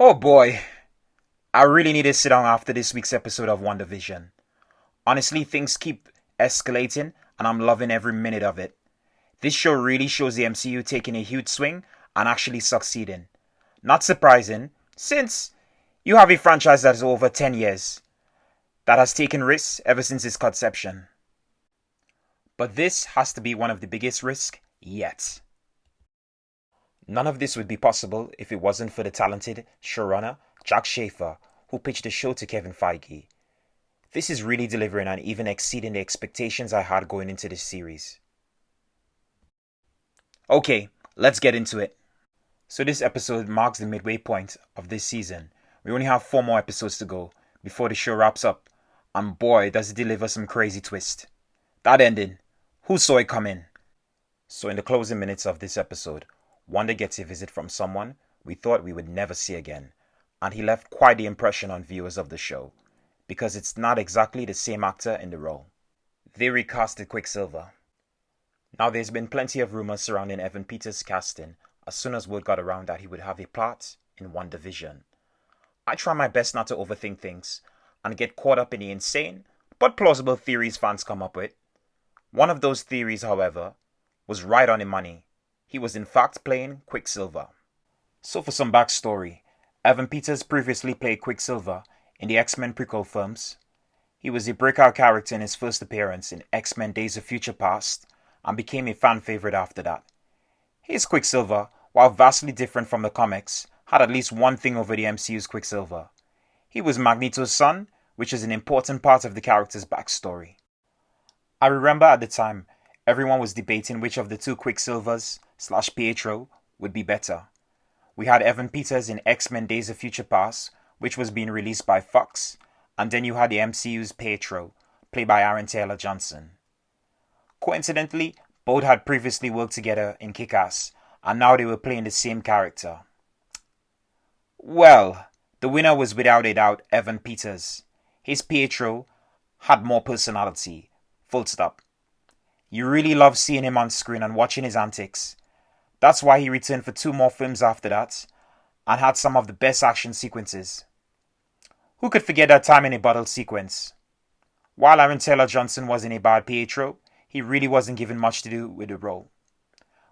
Oh boy, I really need to sit down after this week's episode of WandaVision. Honestly, things keep escalating and I'm loving every minute of it. This show really shows the MCU taking a huge swing and actually succeeding. Not surprising, since you have a franchise that is over 10 years, that has taken risks ever since its conception. But this has to be one of the biggest risks yet. None of this would be possible if it wasn't for the talented showrunner Jack Schaefer, who pitched the show to Kevin Feige. This is really delivering and even exceeding the expectations I had going into this series. Okay, let's get into it. So this episode marks the midway point of this season. We only have 4 more episodes to go before the show wraps up, and boy does it deliver some crazy twist. That ending, who saw it coming? So in the closing minutes of this episode, Wanda gets a visit from someone we thought we would never see again, and he left quite the impression on viewers of the show, because it's not exactly the same actor in the role. They recasted Quicksilver. Now there's been plenty of rumors surrounding Evan Peters' casting as soon as word got around that he would have a part in WandaVision. I try my best not to overthink things and get caught up in the insane but plausible theories fans come up with. One of those theories, however, was right on the money. He was in fact playing Quicksilver. So for some backstory, Evan Peters previously played Quicksilver in the X-Men prequel films. He was a breakout character in his first appearance in X-Men Days of Future Past and became a fan favorite after that. His Quicksilver, while vastly different from the comics, had at least one thing over the MCU's Quicksilver. He was Magneto's son, which is an important part of the character's backstory. I remember at the time, everyone was debating which of the two Quicksilvers / Pietro would be better. We had Evan Peters in X-Men Days of Future Past, which was being released by Fox, and then you had the MCU's Pietro, played by Aaron Taylor Johnson. Coincidentally, both had previously worked together in Kick-Ass, and now they were playing the same character. Well, the winner was without a doubt Evan Peters. His Pietro had more personality. Full stop. You really love seeing him on screen and watching his antics. That's why he returned for 2 more films after that, and had some of the best action sequences. Who could forget that time in a bottle sequence? While Aaron Taylor Johnson wasn't a bad Pietro, he really wasn't given much to do with the role.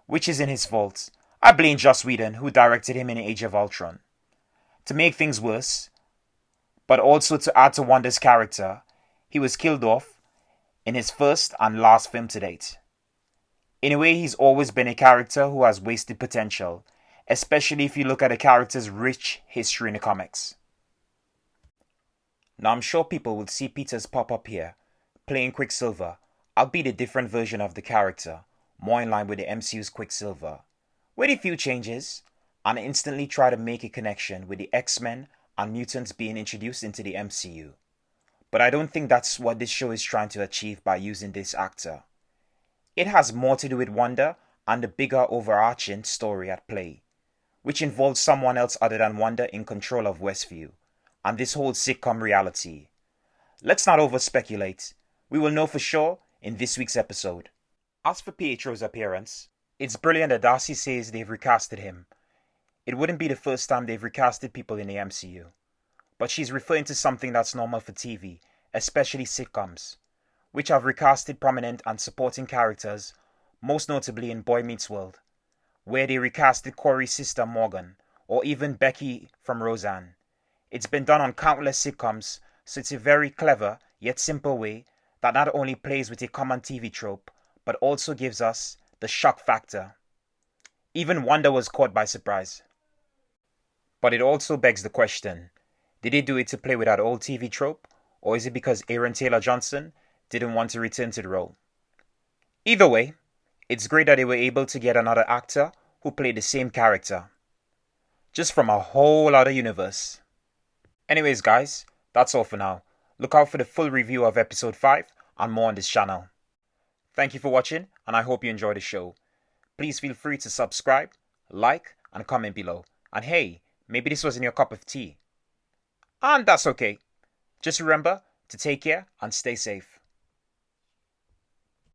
Which isn't his fault. I blame Joss Whedon, who directed him in Age of Ultron. To make things worse, but also to add to Wanda's character, he was killed off in his first and last film to date. In a way, he's always been a character who has wasted potential, especially if you look at a character's rich history in the comics. Now I'm sure people will see Peters pop up here, playing Quicksilver, albeit a different version of the character, more in line with the MCU's Quicksilver, with a few changes, and instantly try to make a connection with the X-Men and mutants being introduced into the MCU. But I don't think that's what this show is trying to achieve by using this actor. It has more to do with Wanda and the bigger overarching story at play, which involves someone else other than Wanda in control of Westview, and this whole sitcom reality. Let's not over-speculate. We will know for sure in this week's episode. As for Pietro's appearance, it's brilliant that Darcy says they've recasted him. It wouldn't be the first time they've recasted people in the MCU. But she's referring to something that's normal for TV, especially sitcoms, which have recasted prominent and supporting characters, most notably in Boy Meets World, where they recasted Corey's sister Morgan, or even Becky from Roseanne. It's been done on countless sitcoms, so it's a very clever yet simple way that not only plays with a common TV trope, but also gives us the shock factor. Even Wanda was caught by surprise. But it also begs the question, did they do it to play with that old TV trope, or is it because Aaron Taylor Johnson didn't want to return to the role? Either way, it's great that they were able to get another actor who played the same character, just from a whole other universe. Anyways guys, that's all for now. Look out for the full review of episode 5 and more on this channel. Thank you for watching, and I hope you enjoy the show. Please feel free to subscribe, like, and comment below. And hey, maybe this wasn't your cup of tea. And that's okay. Just remember to take care and stay safe.